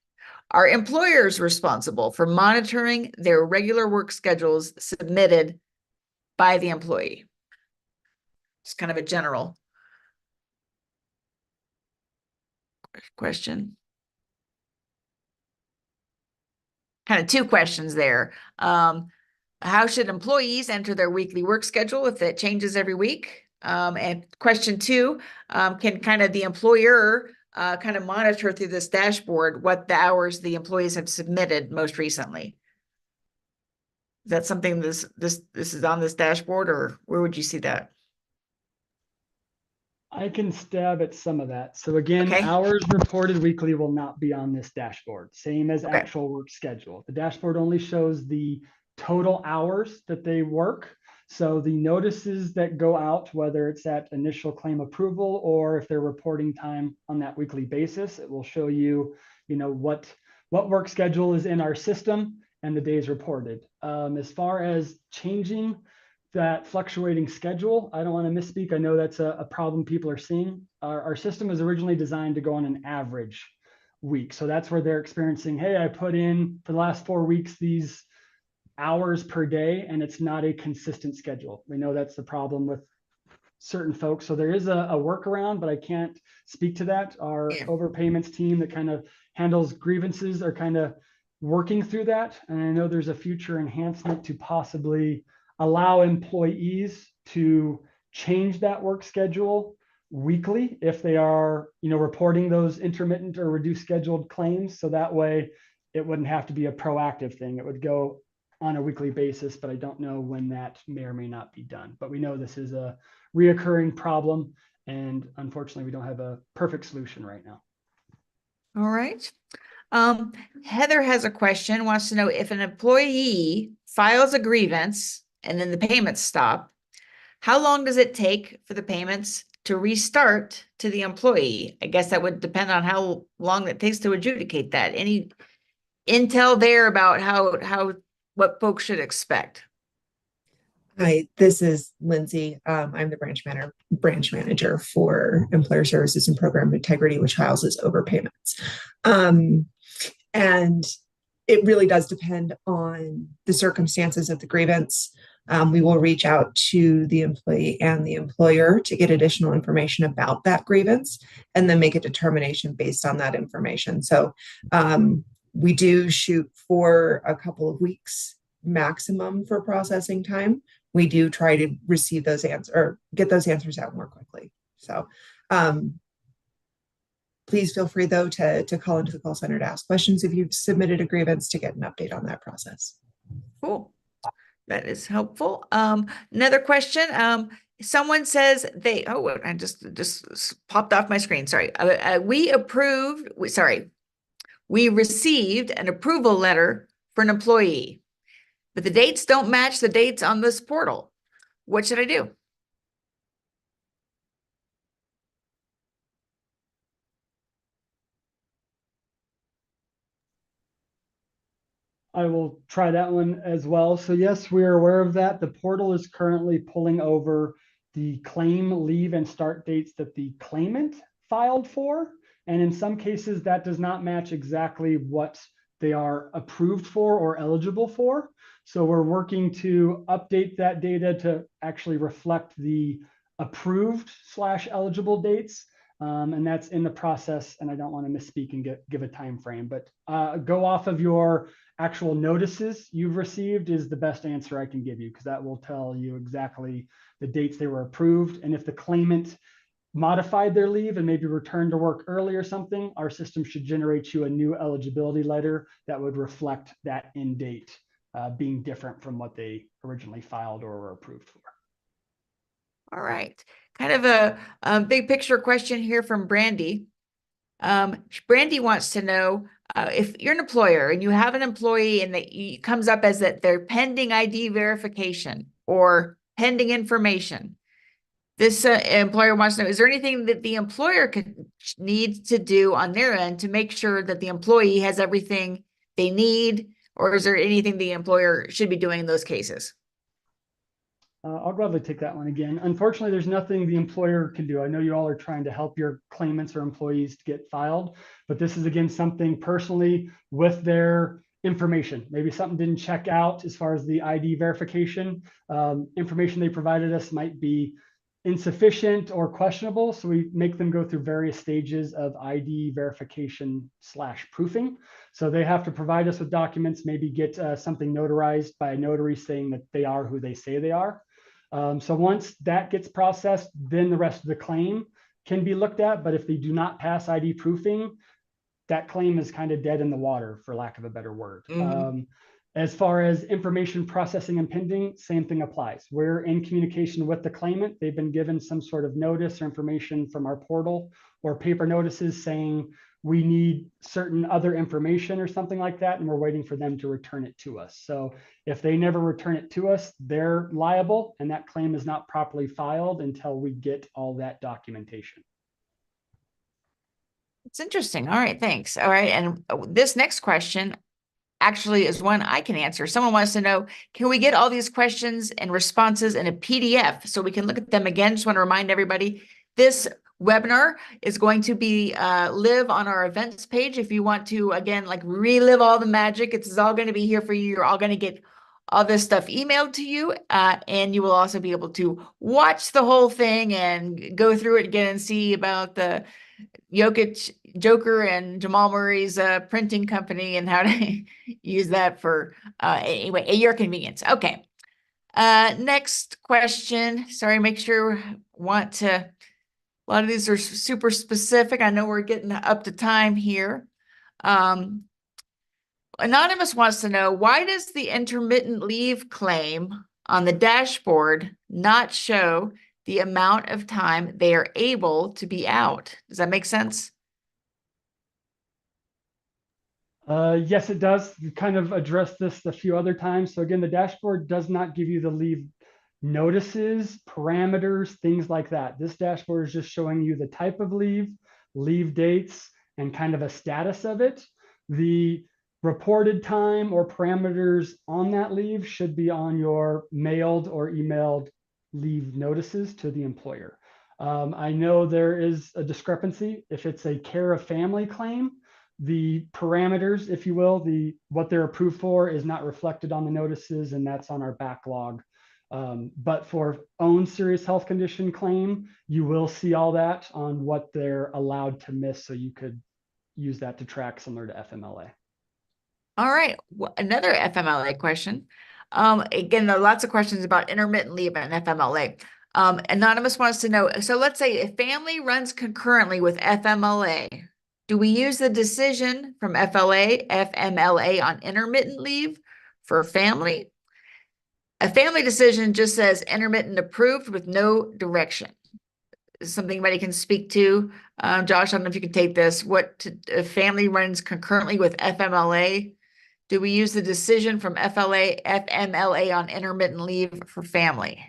Are employers responsible for monitoring their regular work schedules submitted by the employee? It's kind of a general question. Kind of two questions there. How should employees enter their weekly work schedule if it changes every week? And question two, can kind of the employer kind of monitor through this dashboard what the hours the employees have submitted most recently? Is that something this is on this dashboard, or where would you see that? I can stab at some of that. So again, Okay. hours reported weekly will not be on this dashboard, same as Okay. actual work schedule. The dashboard only shows the total hours that they work. So the notices that go out, whether it's at initial claim approval or if they're reporting time on that weekly basis, it will show you, what work schedule is in our system and the days reported. As far as changing that fluctuating schedule, I don't want to misspeak. I know that's a problem people are seeing. Our system was originally designed to go on an average week. So that's where they're experiencing, hey, I put in for the last 4 weeks these hours per day, and it's not a consistent schedule. We know that's the problem with certain folks. So there is a workaround, but I can't speak to that. Our overpayments team that kind of handles grievances are kind of working through that. And I know there's a future enhancement to possibly allow employees to change that work schedule weekly if they are, reporting those intermittent or reduced scheduled claims. So that way it wouldn't have to be a proactive thing. It would go on a weekly basis, but I don't know when that may or may not be done. But we know this is a reoccurring problem, and unfortunately, we don't have a perfect solution right now. All right. Heather has a question, wants to know if an employee files a grievance and then the payments stop, how long does it take for the payments to restart to the employee? I guess that would depend on how long it takes to adjudicate that. Any intel there about what folks should expect? Hi, this is Lindsay. I'm the branch manager for Employer Services and Program Integrity, which houses overpayments. And it really does depend on the circumstances of the grievance. We will reach out to the employee and the employer to get additional information about that grievance and then make a determination based on that information. So we do shoot for a couple of weeks maximum for processing time. We do try to receive those answers or get those answers out more quickly. So please feel free, though, to call into the call center to ask questions if you've submitted a grievance to get an update on that process. Cool. That is helpful. Another question. Someone says I just popped off my screen. Sorry. We received an approval letter for an employee, but the dates don't match the dates on this portal. What should I do? I will try that one as well. So yes, we are aware of that. The portal is currently pulling over the claim, leave, and start dates that the claimant filed for. And in some cases, that does not match exactly what they are approved for or eligible for. So we're working to update that data to actually reflect the approved / eligible dates. And that's in the process. And I don't want to misspeak and give a time frame, but go off of your actual notices you've received is the best answer I can give you, because that will tell you exactly the dates they were approved. And if the claimant modified their leave and maybe returned to work early or something, our system should generate you a new eligibility letter that would reflect that end date being different from what they originally filed or were approved for. All right. Kind of a big picture question here from Brandy. Brandy wants to know if you're an employer and you have an employee and it comes up as that they're pending ID verification or pending information. This employer wants to know, is there anything that the employer needs to do on their end to make sure that the employee has everything they need, or is there anything the employer should be doing in those cases? I'll gladly take that one again. Unfortunately, there's nothing the employer can do. I know you all are trying to help your claimants or employees to get filed, but this is, again, something personally with their information. Maybe something didn't check out as far as the ID verification. Information they provided us might be insufficient or questionable, so we make them go through various stages of ID verification / proofing. So they have to provide us with documents, maybe get something notarized by a notary saying that they are who they say they are. So once that gets processed, then the rest of the claim can be looked at. But if they do not pass ID proofing, that claim is kind of dead in the water, for lack of a better word. As far as information processing and pending, same thing applies. We're in communication with the claimant. They've been given some sort of notice or information from our portal or paper notices saying we need certain other information or something like that, and we're waiting for them to return it to us. So if they never return it to us, they're liable, and that claim is not properly filed until we get all that documentation. It's interesting. All right, thanks. All right, and this next question actually is one I can answer. Someone wants to know, can we get all these questions and responses in a PDF so we can look at them again? Just want to remind everybody, this webinar is going to be live on our events page. If you want to, again, like relive all the magic, it's all going to be here for you. You're all going to get all this stuff emailed to you, and you will also be able to watch the whole thing and go through it again and see about the Joker and Jamal Murray's printing company and how to use that for anyway, at your convenience. Okay. Next question. Sorry, make sure a lot of these are super specific. I know we're getting up to time here. Anonymous wants to know, why does the intermittent leave claim on the dashboard not show the amount of time they are able to be out? Does that make sense? Yes, it does. You kind of addressed this a few other times. So again, the dashboard does not give you the leave notices, parameters, things like that. This dashboard is just showing you the type of leave, leave dates, and kind of a status of it. The reported time or parameters on that leave should be on your mailed or emailed leave notices to the employer. I know there is a discrepancy. If it's a care of family claim, the parameters, if you will, what they're approved for is not reflected on the notices, and that's on our backlog. But for own serious health condition claim, you will see all that on what they're allowed to miss, so you could use that to track similar to FMLA. All right, another FMLA question. Again, there are lots of questions about intermittent leave and FMLA. Anonymous wants to know, so let's say if family runs concurrently with FMLA, do we use the decision from FMLA on intermittent leave for family? A family decision just says intermittent approved with no direction. Is something anybody can speak to? Josh, I don't know if you can take this. What if family runs concurrently with FMLA? Do we use the decision from FMLA on intermittent leave for family?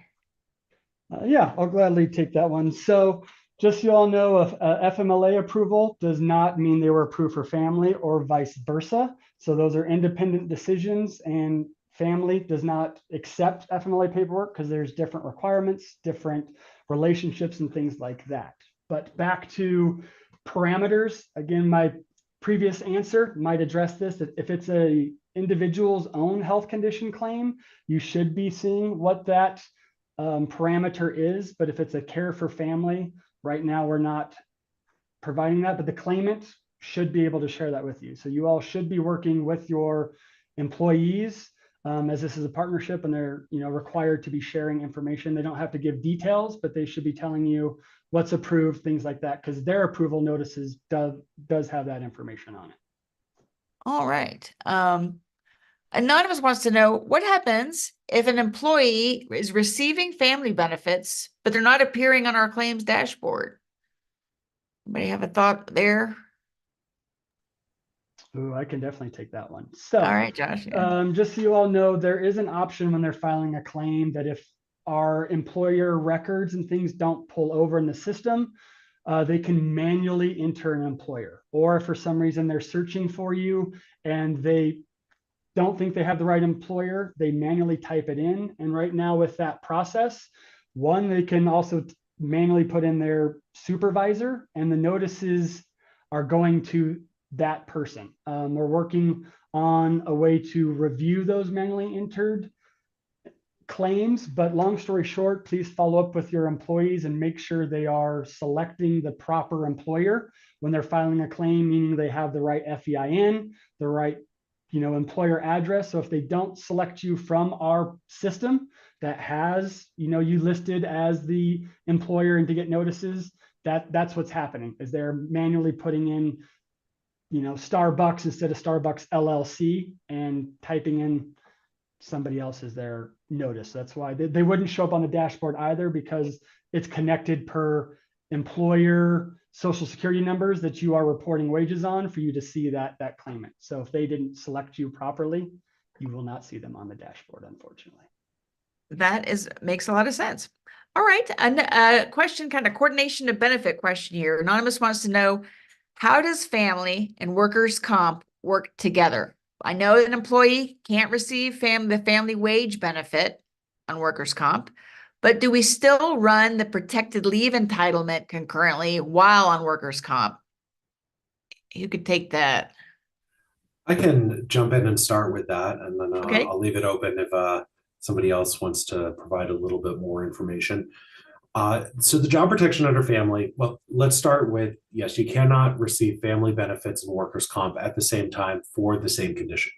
Yeah, I'll gladly take that one. So just so you all know, if FMLA approval does not mean they were approved for family or vice versa. So those are independent decisions, and family does not accept FMLA paperwork because there's different requirements, different relationships, and things like that. But back to parameters, again, my previous answer might address this, that if it's a individual's own health condition claim, you should be seeing what that parameter is. But if it's a care for family, right now we're not providing that, but the claimant should be able to share that with you. So you all should be working with your employees, as this is a partnership, and they're required to be sharing information. They don't have to give details, but they should be telling you what's approved, things like that, because their approval notices does have that information on it. All right. Anonymous wants to know, what happens if an employee is receiving family benefits, but they're not appearing on our claims dashboard? Anybody have a thought there? Ooh, I can definitely take that one. So, all right, Josh. Yeah. Just so you all know, there is an option when they're filing a claim that if our employer records and things don't pull over in the system, they can manually enter an employer. Or if for some reason they're searching for you and they don't think they have the right employer, they manually type it in. And right now with that process, one, they can also manually put in their supervisor, and the notices are going to that person. We're working on a way to review those manually entered claims, but long story short, please follow up with your employees and make sure they are selecting the proper employer when they're filing a claim, meaning they have the right FEIN, the right employer address. So if they don't select you from our system that has you listed as the employer and to get notices, that's what's happening, is they're manually putting in Starbucks instead of Starbucks LLC and typing in somebody else as their notice. That's why they wouldn't show up on the dashboard either, because it's connected per employer social security numbers that you are reporting wages on for you to see that claimant. So if they didn't select you properly, you will not see them on the dashboard, unfortunately. That makes a lot of sense. All right, a question, kind of coordination of benefit question here. Anonymous wants to know, how does family and workers' comp work together? I know an employee can't receive the family wage benefit on workers' comp, but do we still run the protected leave entitlement concurrently while on workers' comp? You could take that. I can jump in and start with that, and then Okay. I'll leave it open if somebody else wants to provide a little bit more information. So the job protection under family, well, let's start with, yes, you cannot receive family benefits and workers' comp at the same time for the same condition.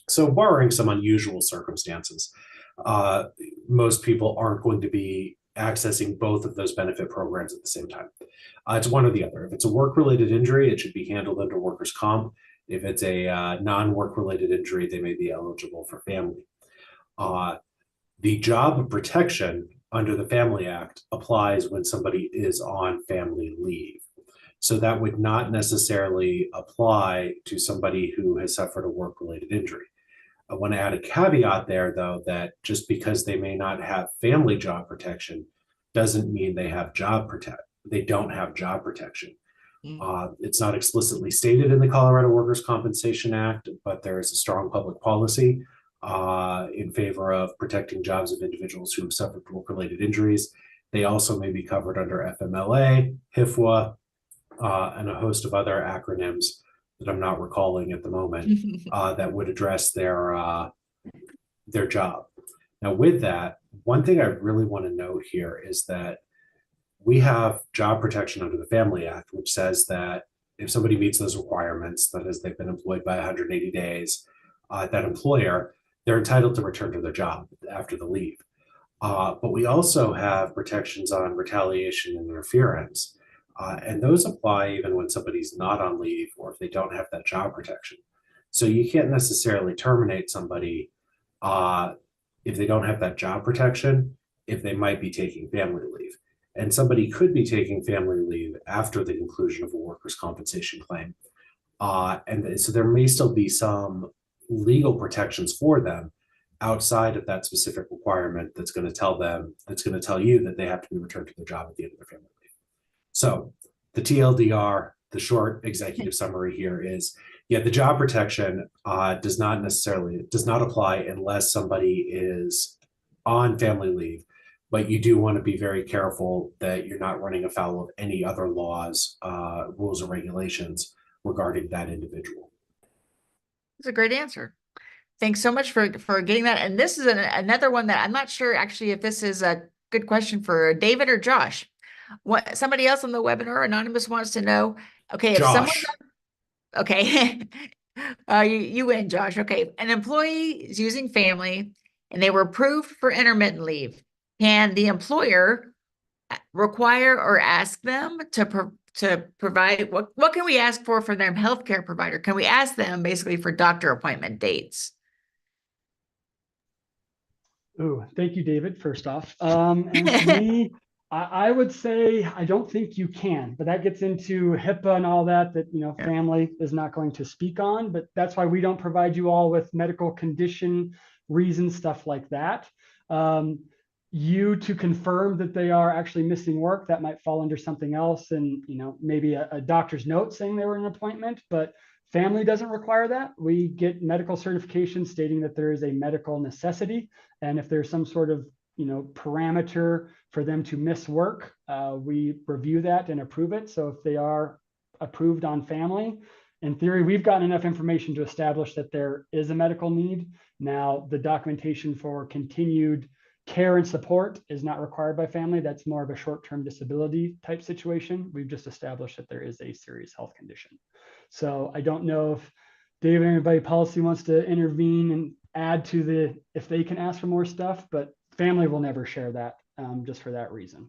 So barring some unusual circumstances, most people aren't going to be accessing both of those benefit programs at the same time. It's one or the other. If it's a work-related injury, it should be handled under workers' comp. If it's a non-work-related injury, they may be eligible for family. The job protection under the Family Act applies when somebody is on family leave. So that would not necessarily apply to somebody who has suffered a work-related injury. I want to add a caveat there, though, that just because they may not have family job protection doesn't mean they have they don't have job protection. It's not explicitly stated in the Colorado Workers' Compensation Act, but there is a strong public policy in favor of protecting jobs of individuals who have suffered work-related injuries. They also may be covered under FMLA, HIFWA, and a host of other acronyms that I'm not recalling at the moment that would address their job. Now, with that, one thing I really want to note here is that we have job protection under the FAMLI Act, which says that if somebody meets those requirements, that is, they've been employed by 180 days, that employer, they're entitled to return to their job after the leave. But we also have protections on retaliation and interference. And those apply even when somebody's not on leave or if they don't have that job protection. So you can't necessarily terminate somebody if they don't have that job protection, if they might be taking family leave. And somebody could be taking family leave after the conclusion of a workers' compensation claim. And so there may still be some legal protections for them outside of that specific requirement that's going to tell you that they have to be returned to their job at the end of their family leave. So the TLDR, the short executive summary here is, yeah, the job protection does not apply unless somebody is on family leave, but you do want to be very careful that you're not running afoul of any other laws, rules, or regulations regarding that individual. That's a great answer. Thanks so much for getting that. And this is another one that I'm not sure actually if this is a good question for David or Josh. What somebody else on the webinar, Anonymous, wants to know. Okay, if someone, okay, you win, Josh. Okay, an employee is using family and they were approved for intermittent leave. Can the employer require or ask them to provide, what can we ask for their healthcare provider? Can we ask them basically for doctor appointment dates? Oh, thank you, David, first off. And to me, I would say I don't think you can, but that gets into HIPAA and all that, FAMLI is not going to speak on, but that's why we don't provide you all with medical condition reasons, stuff like that. You to confirm that they are actually missing work, that might fall under something else, and maybe a doctor's note saying they were in an appointment, but family doesn't require that. We get medical certification stating that there is a medical necessity, and if there's some sort of parameter for them to miss work, we review that and approve it. So if they are approved on family, in theory, we've gotten enough information to establish that there is a medical need. Now, the documentation for continued care and support is not required by family. That's more of a short-term disability type situation. We've just established that there is a serious health condition. So I don't know if David or anybody policy wants to intervene and add to if they can ask for more stuff, but family will never share that just for that reason.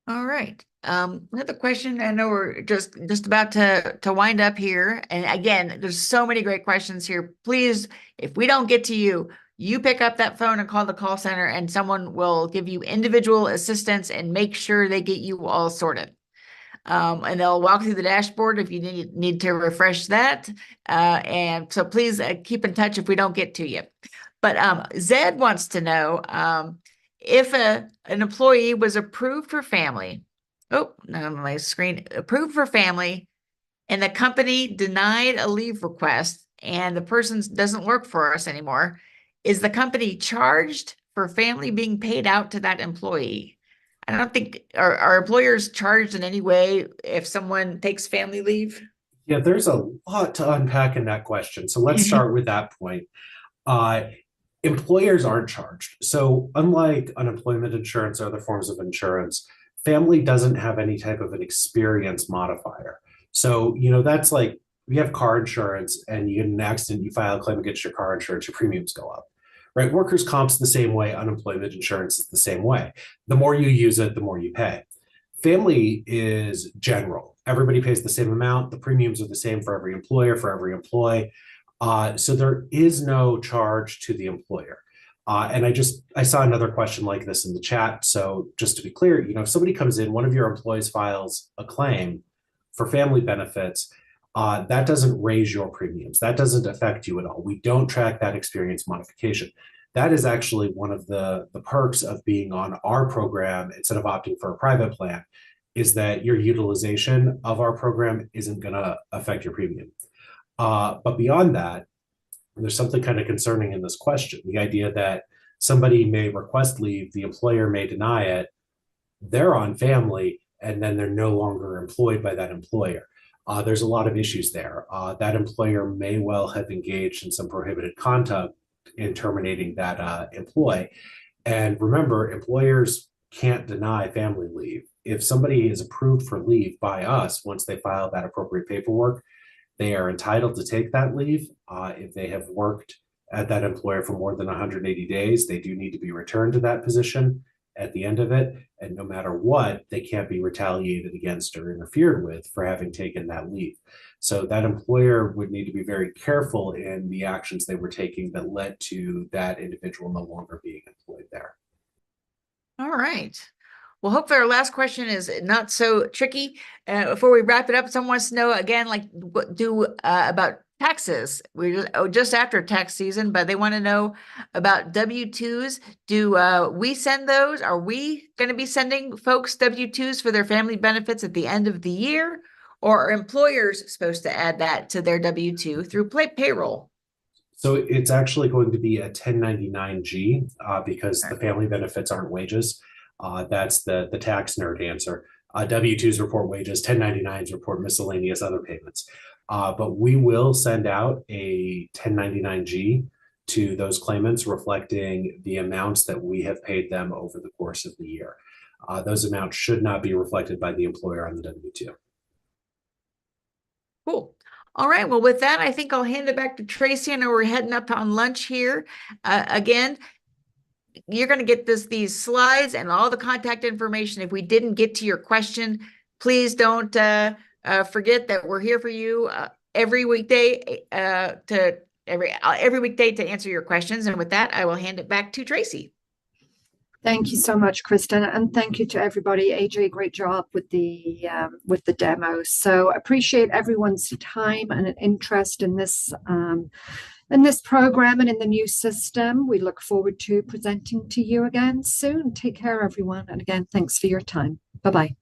All right. Another question. I know we're just about to wind up here. And again, there's so many great questions here. Please, if we don't get to you, you pick up that phone and call the call center and someone will give you individual assistance and make sure they get you all sorted. And they'll walk through the dashboard if you need to refresh that. And so please keep in touch if we don't get to you. But Zed wants to know if an employee was approved for family. Oh, no, my screen. Approved for family and the company denied a leave request and the person doesn't work for us anymore. Is the company charged for family being paid out to that employee? I don't think, are employers charged in any way if someone takes family leave? Yeah, there's a lot to unpack in that question. So let's start with that point. Employers aren't charged. So unlike unemployment insurance or other forms of insurance, family doesn't have any type of an experience modifier. So, that's like, we have car insurance and you get in an accident, you file a claim against your car insurance, your premiums go up. Right? Workers' comp's the same way, unemployment insurance is the same way. The more you use it, the more you pay. Family is general. Everybody pays the same amount. The premiums are the same for every employer, for every employee. So there is no charge to the employer. And I saw another question like this in the chat. So just to be clear, if somebody comes in, one of your employees files a claim for family benefits, that doesn't raise your premiums. That doesn't affect you at all. We don't track that experience modification. That is actually one of the perks of being on our program instead of opting for a private plan, is that your utilization of our program isn't going to affect your premium. But beyond that, there's something kind of concerning in this question. The idea that somebody may request leave, the employer may deny it, they're on family, and then they're no longer employed by that employer. There's a lot of issues there. That employer may well have engaged in some prohibited conduct in terminating that employee. And remember, employers can't deny family leave. If somebody is approved for leave by us, once they file that appropriate paperwork, they are entitled to take that leave. If they have worked at that employer for more than 180 days, they do need to be returned to that position at the end of it. And no matter what, they can't be retaliated against or interfered with for having taken that leave. So that employer would need to be very careful in the actions they were taking that led to that individual no longer being employed there. All right. Well, hopefully our last question is not so tricky. Before we wrap it up, someone wants to know again, like what do about taxes. We're just after tax season, but they want to know about W-2s. Do we send those? Are we going to be sending folks W-2s for their family benefits at the end of the year? Or are employers supposed to add that to their W-2 through payroll? So it's actually going to be a 1099-G because the family benefits aren't wages. That's the tax nerd answer. W-2s report wages, 1099s report miscellaneous other payments. But we will send out a 1099-G to those claimants reflecting the amounts that we have paid them over the course of the year. Those amounts should not be reflected by the employer on the W-2. Cool. All right. Well, with that, I think I'll hand it back to Tracy. I know we're heading up on lunch here. Again, you're going to get these slides and all the contact information. If we didn't get to your question, please don't forget that we're here for you every weekday every weekday to answer your questions. And with that, I will hand it back to Tracy. Thank you so much, Kristen, and thank you to everybody. AJ, great job with the demo. So appreciate everyone's time and an interest in this program and in the new system. We look forward to presenting to you again soon. Take care, everyone, and again, thanks for your time. Bye-bye.